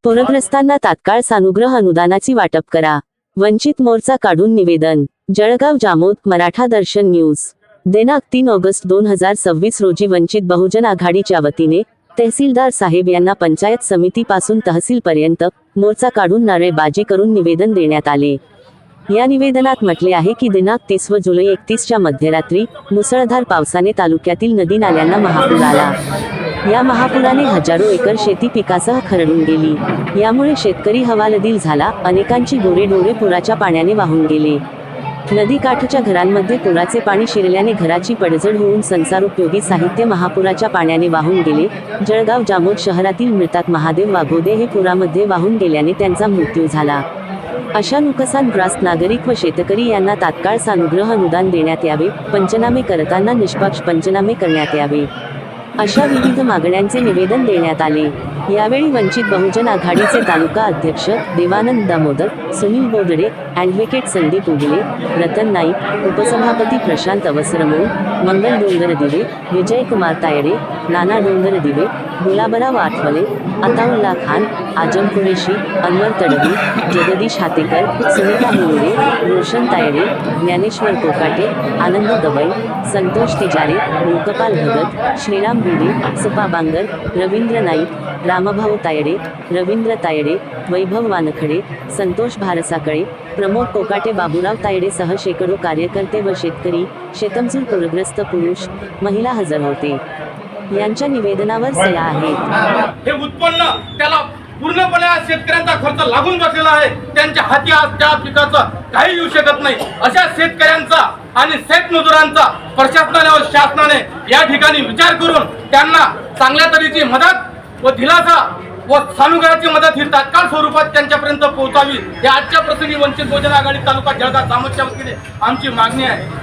पूरग्रस्तांना तात्काळ सानुग्रह अनुदानाची वाटप करा। वंचित मोर्चा काढून निवेदन। जळगाव जामोद, मराठा दर्शन न्यूज। दिनांक 3 ऑगस्ट 2026 रोजी वंचित बहुजन आघाडीच्या वतीने तहसीलदार साहेब यांना पंचायत समितीपासून तहसीलपर्यंत मोर्चा काढून नारेबाजी करून निवेदन देण्यात आले। या निवेदनात म्हटले आहे की दिनांक 30 व जुलै 31 च्या मध्यरात्री मुसळधार पावसाने तालुक्यातील नदी नाल्यांना महापूर आला। या महापुराने हजारो एकर शेती पिकासह खरडून गेली। यामुळे शेतकरी हवालदिल झाला। अनेकांची गुरेढोरे पुराच्या पाण्याने वाहून गेले। नदीकाठच्या घरांमध्ये पुराचे पाणी शिरल्याने घराची पडझड होऊन संसारोपयोगी साहित्य महापुराच्या पाण्याने वाहून गेले। जळगाव जामोद शहरातील मृतात महादेव वाघोदे हे पुरामध्ये वाहून गेल्याने त्यांचा मृत्यू झाला। अशा नुकसानग्रस्त नागरिक व शेतकरी यांना तात्काळ सानुग्रह अनुदान देण्यात यावे। पंचनामे करताना निष्पक्ष पंचनामे करण्यात यावे, अशा विविध मागण्यांचे निवेदन देण्यात आले। यावेळी वंचित बहुजन आघाडीचे तालुका अध्यक्ष देवानंद दामोदर, सुनील बोर्डे, ॲडव्होकेट संदीप उगले, रतन नाईक, उपसभापती प्रशांत अवसरमोळ, मंगल डोंगरदिवे, विजयकुमार तायडे, नाना डोंगरदिवे, गुलाबराव आठवले, अताउल्ला खान, आजम कुरेशी, अनवर तडवी, जगदीश हातेकर, सुनीता हिंगडे, रोशन तायडे, ज्ञानेश्वर कोकाटे, आनंद दवई, संतोष तिजारे, लोकपाल भगत, श्रीराम भिडे, सुपा बांगर, रवींद्र नाईक, रामभाऊ तायडे, रवींद्र तायडे, वैभव वानखडे, संतोष भारसाकळे, प्रमोद कोकाटे, बाबूराव तायडे सह शेकडो कार्यकर्ते व शेतकरी, शेतमजूर, पूरग्रस्त पुरुष, महिला हजर होते। यांच्या निवेदनावर सह्या आहेत। हे उत्पन्न त्याला पूर्णपणे शेतकऱ्यांचा खर्च लागून बसलेला आहे। त्यांच्या हाती आज त्या पिकाचं काही येऊ शकत नाही। अशा शेतकऱ्यांचा आणि शेतमजुरांचा प्रशासनाने व शासनाने या ठिकाणी विचार करून त्यांना चांगल्या तऱ्हेची मदत व दिलासा व सानुग्रहाची मदत ही तात्काळ स्वरूपात त्यांच्यापर्यंत पोहोचावी, ही आजच्या प्रसंगी वंचित बहुजन आघाडी तालुका जळगाव जामोदच्या वतीने आमची मागणी आहे।